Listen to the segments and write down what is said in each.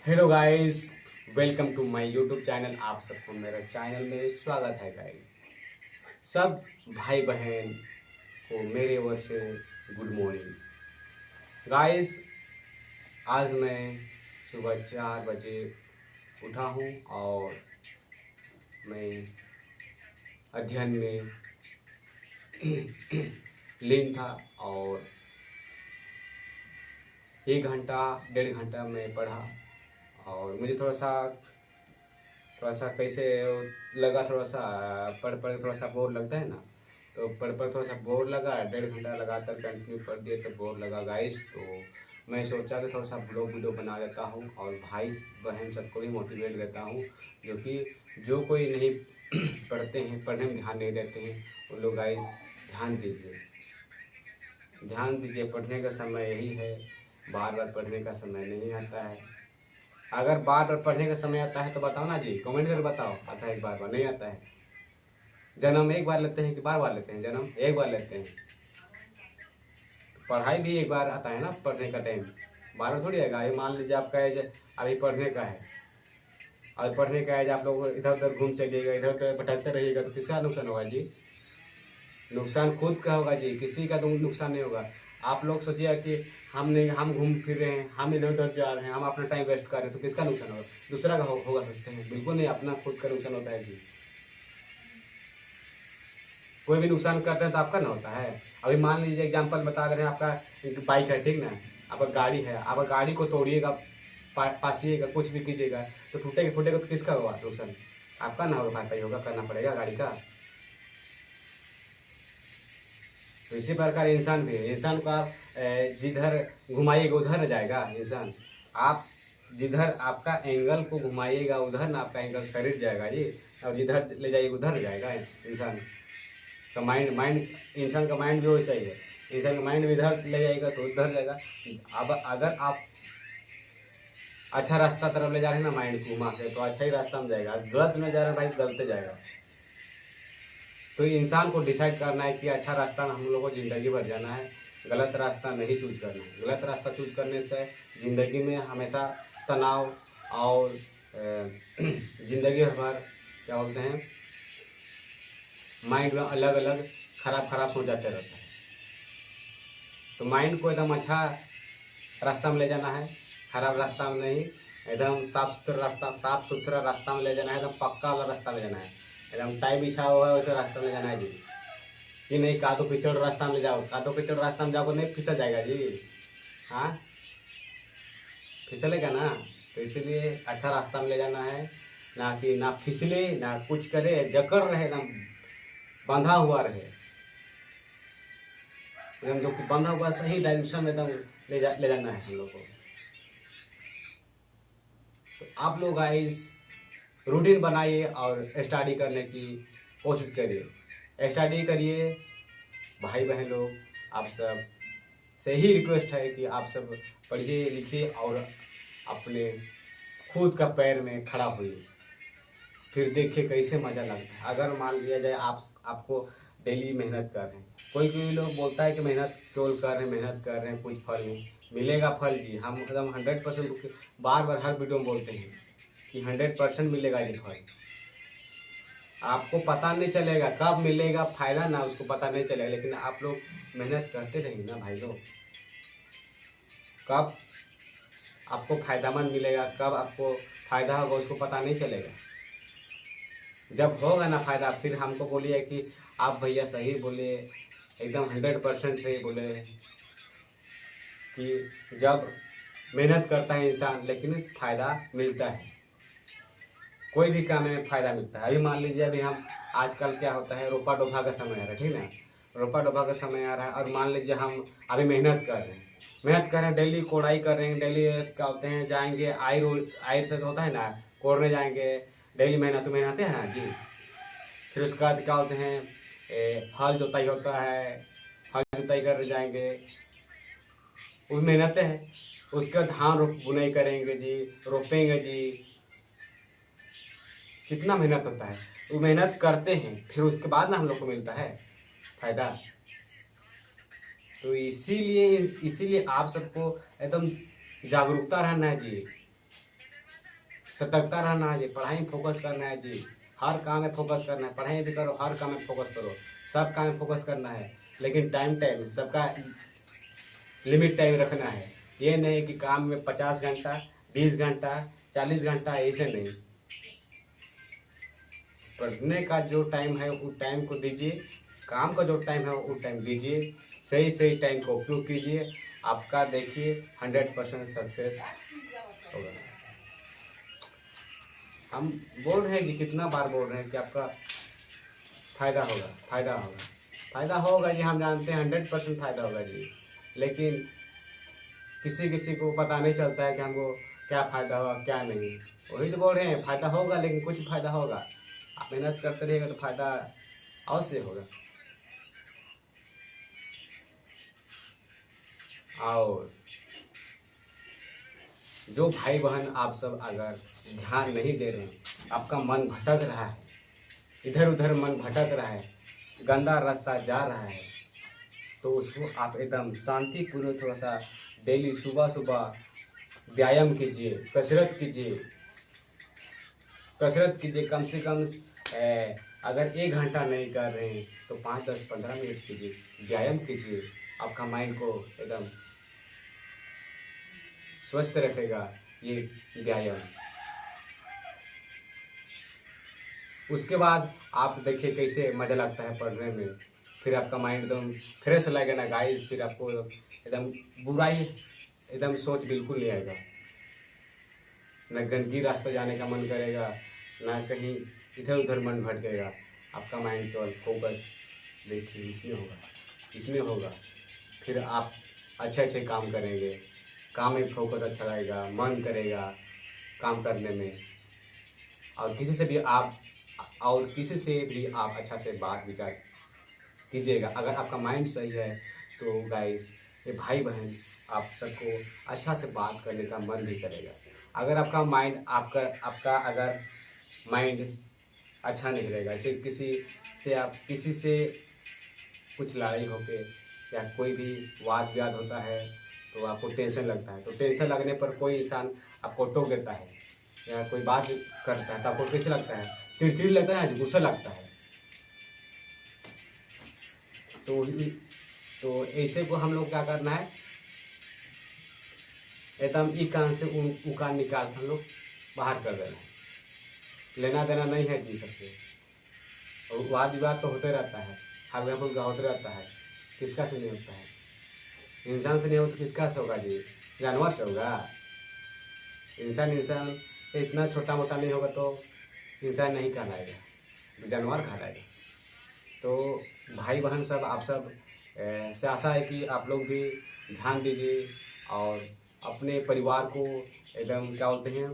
Hello guys, welcome to my YouTube channel. आप सबको मेरा चैनल में स्वागत है गाइस। सब भाई बहन को मेरे ओर से गुड मॉर्निंग गाइस। आज मैं सुबह 4 बजे उठा हूँ और मैं अध्ययन में लीन था और 1 घंटा 1.5 घंटा मैं पढ़ा और मुझे थोड़ा सा कैसे लगा, थोड़ा सा पढ़ पढ़ थोड़ा सा बोर लगता है ना, तो पढ़ पढ़ थोड़ा सा बोर लगा। 1.5 घंटा लगातार कंटिन्यू पढ़ दिए तो बोर लगा गाइस। तो मैं सोचा कि थोड़ा सा ब्लॉग वीडियो बना लेता हूँ और भाई बहन सबको भी मोटिवेट देता हूँ, जो कोई नहीं पढ़ते हैं, पढ़ने में ध्यान नहीं देते हैं, उन लोग गाइस ध्यान दीजिए, ध्यान दीजिए। पढ़ने का समय यही है, बार बार पढ़ने का समय नहीं आता है। अगर बार बार पढ़ने का समय आता है तो बताओ ना जी, कमेंट करके बताओ। आता है, बार बार नहीं आता है। जन्म एक बार लेते हैं कि बार बार लेते हैं? जन्म एक बार लेते हैं। तो पढ़ाई भी एक बार आता है ना, पढ़ने का टाइम बार बार थोड़ी आएगा। ये मान लीजिए आपका एज अभी पढ़ने का है और पढ़ने का एज आप लोग इधर उधर घूम चलिएगा, इधर उधर भटकते रहिएगा तो किसका नुकसान होगा जी? नुकसान खुद का होगा जी, किसी का तो नुकसान नहीं होगा। आप लोग सोचिए कि हम घूम फिर रहे हैं, हम इधर उधर जा रहे हैं, हम अपना टाइम वेस्ट कर रहे हैं, तो किसका नुकसान होगा? दूसरा का होगा सोचते हैं? बिल्कुल नहीं, अपना खुद का नुकसान होता है जी। कोई भी नुकसान करता है तो आपका ना होता है। अभी मान लीजिए एग्जाम्पल बता दे रहे हैं, आपका एक बाइक है, ठीक ना, आपका गाड़ी है, आपका गाड़ी को तोड़िएगा, पासिएगा, कुछ भी कीजिएगा तो टूटेगा फूटेगा तो किसका होगा नुकसान? आपका ना होगा, भरपाई होगा, करना पड़ेगा गाड़ी का। तो इसी प्रकार इंसान भी है। इंसान को आप जिधर घुमाइएगा उधर न जाएगा इंसान। आप जिधर आपका एंगल को घुमाइएगा उधर ना आपका एंगल शरीर जाएगा जी, और जिधर ले जाइएगा उधर जाएगा इंसान का माइंड। इंसान का माइंड भी वैसा ही है। इंसान का माइंड भी इधर ले जाएगा तो उधर जाएगा। अब अगर आप अच्छा रास्ता तरफ ले जा रहे हैं ना माइंड को घुमा के, तो अच्छा ही रास्ता में जाएगा। गलत में जा रहे हैं भाई, गलत जाएगा। तो इंसान को डिसाइड करना है कि अच्छा रास्ता में हम लोग को ज़िंदगी भर जाना है, गलत रास्ता नहीं चूज करना है। गलत रास्ता चूज करने से ज़िंदगी में हमेशा तनाव और ज़िंदगी भर क्या बोलते हैं, माइंड में अलग अलग खराब खराब सोच आते रहता है। तो माइंड को एकदम अच्छा रास्ता में ले जाना है, खराब रास्ता में नहीं, एकदम साफ सुथरा रास्ता में ले जाना है, एकदम पक्का वाला रास्ता ले जाना है। एकदम टाइम बिछा हुआ है वैसे रास्ता में जाना है जी, कि नहीं कादो कीचड़ रास्ता में जाओ। कादो कीचड़ रास्ता में जाओ नहीं फिसल जाएगा जी, हाँ फिसलेगा ना। तो इसीलिए अच्छा रास्ता में ले जाना है, ना कि ना फिसले ना कुछ करे, जकड़ रहे, एकदम बंधा हुआ रहे, एकदम जो कि बंधा हुआ सही डायरेक्शन में एकदम ले जाना है हम लोग को। तो आप लोग गाइस रूटीन बनाइए और स्टडी करने की कोशिश करिए, स्टडी करिए। भाई बहन लोग, आप सब से ही रिक्वेस्ट है कि आप सब पढ़िए लिखिए और अपने खुद का पैर में खड़ा होइए, फिर देखिए कैसे मज़ा लगता है। अगर मान लिया जाए आपको डेली मेहनत कर रहे हैं, कोई कोई लोग बोलता है कि मेहनत केवल कर रहे हैं, मेहनत कर रहे हैं, कुछ फल नहीं मिलेगा। फल जी हम एकदम 100% बार बार हर वीडियो में बोलते हैं कि 100% मिलेगा जी फल। आपको पता नहीं चलेगा कब मिलेगा फायदा, ना उसको पता नहीं चलेगा, लेकिन आप लोग मेहनत करते रहेंगे ना भाई लोग, कब आपको फायदामंद मिलेगा, कब आपको फायदा होगा उसको पता नहीं चलेगा। जब होगा ना फायदा फिर हमको बोलिए कि आप भैया सही बोले, एकदम 100% सही बोले कि जब मेहनत करता है इंसान लेकिन फायदा मिलता है, कोई भी काम में फायदा मिलता है। अभी मान लीजिए अभी हम आजकल क्या होता है, रोपा डोभा का समय आ रहा है, ठीक ना, रोपा डोभा का समय आ रहा है और मान लीजिए हम अभी मेहनत कर रहे हैं, डेली कोड़ाई कर रहे हैं, डेली क्या होते हैं जाएंगे आयर से होता है ना, कोड़ने जाएंगे, डेली मेहनत है ना जी। फिर उसके बाद क्या होते हैं हल जोताई होता है, हल जोताई करने जाएंगे, वो मेहनतें हैं। उसके बाद धान बुनाई करेंगे जी, रोपेंगे जी, कितना मेहनत होता है। वो मेहनत करते हैं फिर उसके बाद ना हम लोग को मिलता है फायदा। तो इसीलिए आप सबको एकदम जागरूकता रहना है जी। सतर्कता रहना है जी, पढ़ाई में फोकस करना है जी, हर काम में फोकस करना है, पढ़ाई भी करो, हर काम में फोकस करो, सब काम में फोकस करना है, लेकिन टाइम टाइम सबका लिमिट टाइम रखना है। ये नहीं कि काम में 50 घंटा, 20 घंटा, 40 घंटा, ऐसे नहीं। पढ़ने का जो टाइम है उस टाइम को दीजिए, काम का जो टाइम है उस टाइम दीजिए, सही सही टाइम का उपयोग कीजिए, आपका देखिए 100% सक्सेस होगा। हम बोल रहे हैं कि कितना बार बोल रहे हैं कि आपका फायदा होगा, फायदा होगा, फायदा होगा जी, हम जानते हैं 100% फायदा होगा जी, लेकिन किसी किसी को पता नहीं चलता है कि हमको क्या फायदा होगा क्या नहीं। वही तो बोल रहे हैं, फायदा होगा, लेकिन कुछ फायदा होगा। आप मेहनत करते रहिएगा तो फायदा अवश्य होगा। और जो भाई बहन आप सब अगर ध्यान नहीं दे रहे हैं, आपका मन भटक रहा है, इधर उधर मन भटक रहा है, गंदा रास्ता जा रहा है, तो उसको आप एकदम शांतिपूर्ण थोड़ा सा डेली सुबह सुबह व्यायाम कीजिए, कसरत कीजिए, कसरत कीजिए, कम से कम अगर 1 घंटा नहीं कर रहे हैं तो 5, 10, 15 मिनट कीजिए, व्यायाम कीजिए, आपका माइंड को एकदम स्वस्थ रखेगा ये व्यायाम। उसके बाद आप देखिए कैसे मज़ा लगता है पढ़ने में, फिर आपका माइंड एकदम फ्रेश लगेगा ना गाइस, फिर आपको एकदम बुराई एकदम सोच बिल्कुल नहीं आएगा, न गंदगी रास्ता जाने का मन करेगा, ना कहीं इधर उधर मन भटकेगा, आपका माइंड केवल फोकस देखिए इसमें होगा, इसमें होगा, फिर आप अच्छे अच्छे काम करेंगे, काम में फोकस अच्छा रहेगा, मन करेगा काम करने में, और किसी से भी आप अच्छा से बात विचार कीजिएगा। अगर आपका माइंड सही है तो गाइस, ये भाई बहन आप सबको अच्छा से बात करने का मन भी करेगा। अगर आपका माइंड आपका अगर माइंड अच्छा नहीं रहेगा, जैसे किसी से कुछ लड़ाई होके या कोई भी वाद विवाद होता है तो आपको टेंशन लगता है, तो टेंशन लगने पर कोई इंसान आपको टोक देता है या कोई बात करता है तो आपको कैसे लगता है, चिड़चिड़ी लगता है, गुस्सा लगता है। तो ऐसे को हम लोग क्या करना है, एकदम एक कान से ऊ कान निकाल हम लोग बाहर कर देना है, लेना देना नहीं है जी सबसे। और वाद विवाद तो होते रहता है, हल्का फुल्का होते रहता है, किसका से नहीं होता है, इंसान से नहीं हो तो किसका से होगा जी, जानवर से होगा। इंसान से इतना छोटा मोटा नहीं होगा तो इंसान नहीं कहलाएगा, जानवर कहलाएगा। तो भाई बहन सब आप सब से आशा है कि आप लोग भी ध्यान दीजिए और अपने परिवार को एकदम क्या बोलते हैं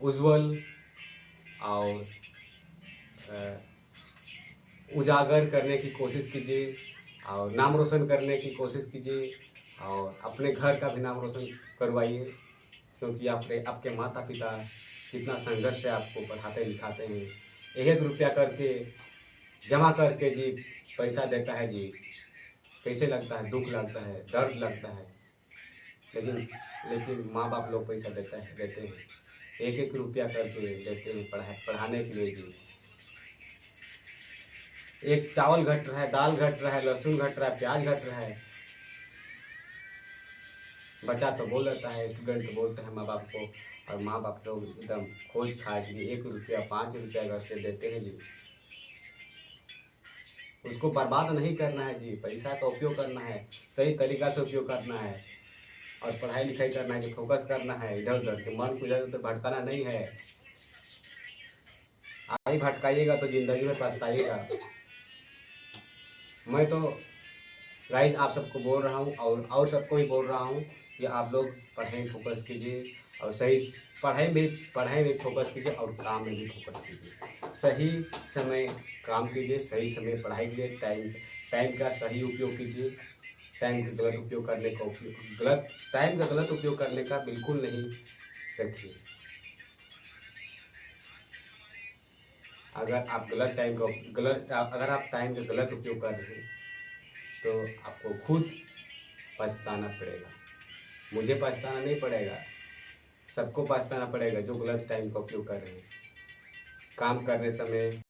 उज्जवल और उजागर करने की कोशिश कीजिए और नाम रोशन करने की कोशिश कीजिए और अपने घर का भी नाम रोशन करवाइए, क्योंकि आपके माता पिता कितना संघर्ष से आपको पढ़ाते लिखाते हैं, एक एक रुपया करके जमा करके जी पैसा देता है जी, कैसे लगता है, दुख लगता है, दर्द लगता है, लेकिन माँ बाप लोग पैसा देते हैं, एक एक रुपया करके देते हैं पढ़ाने के लिए जी। एक चावल घट रहा है, दाल घट रहा है, लहसुन घट रहा है, प्याज घट रहा है, बच्चा तो बोल देता है, स्टूडेंट तो बोलते हैं माँ बाप को, और माँ बाप लोग एकदम खोज खाज के 1 रुपया 5 रुपया घर से देते हैं जी। उसको बर्बाद नहीं करना है जी, पैसा का उपयोग करना है, सही तरीका से उपयोग करना है और पढ़ाई लिखाई करना है कि फोकस करना है, इधर उधर के मन को इधर उधर भटकाना नहीं है। आप ही भटकाइएगा तो जिंदगी में पछताइएगा। मैं तो गाइस आप सबको बोल रहा हूँ और सबको ही बोल रहा हूँ कि आप लोग पढ़ाई में फोकस कीजिए और सही पढ़ाई में फोकस कीजिए और काम में भी फोकस कीजिए, सही समय काम कीजिए, सही समय पढ़ाई कीजिए, टाइम का सही उपयोग कीजिए, टाइम का गलत उपयोग करने का बिल्कुल नहीं रखिए। अगर आप टाइम का गलत उपयोग कर रहे हैं तो आपको खुद पछताना पड़ेगा, मुझे पछताना नहीं पड़ेगा, सबको पछताना पड़ेगा जो गलत टाइम का उपयोग कर रहे हैं काम करने समय।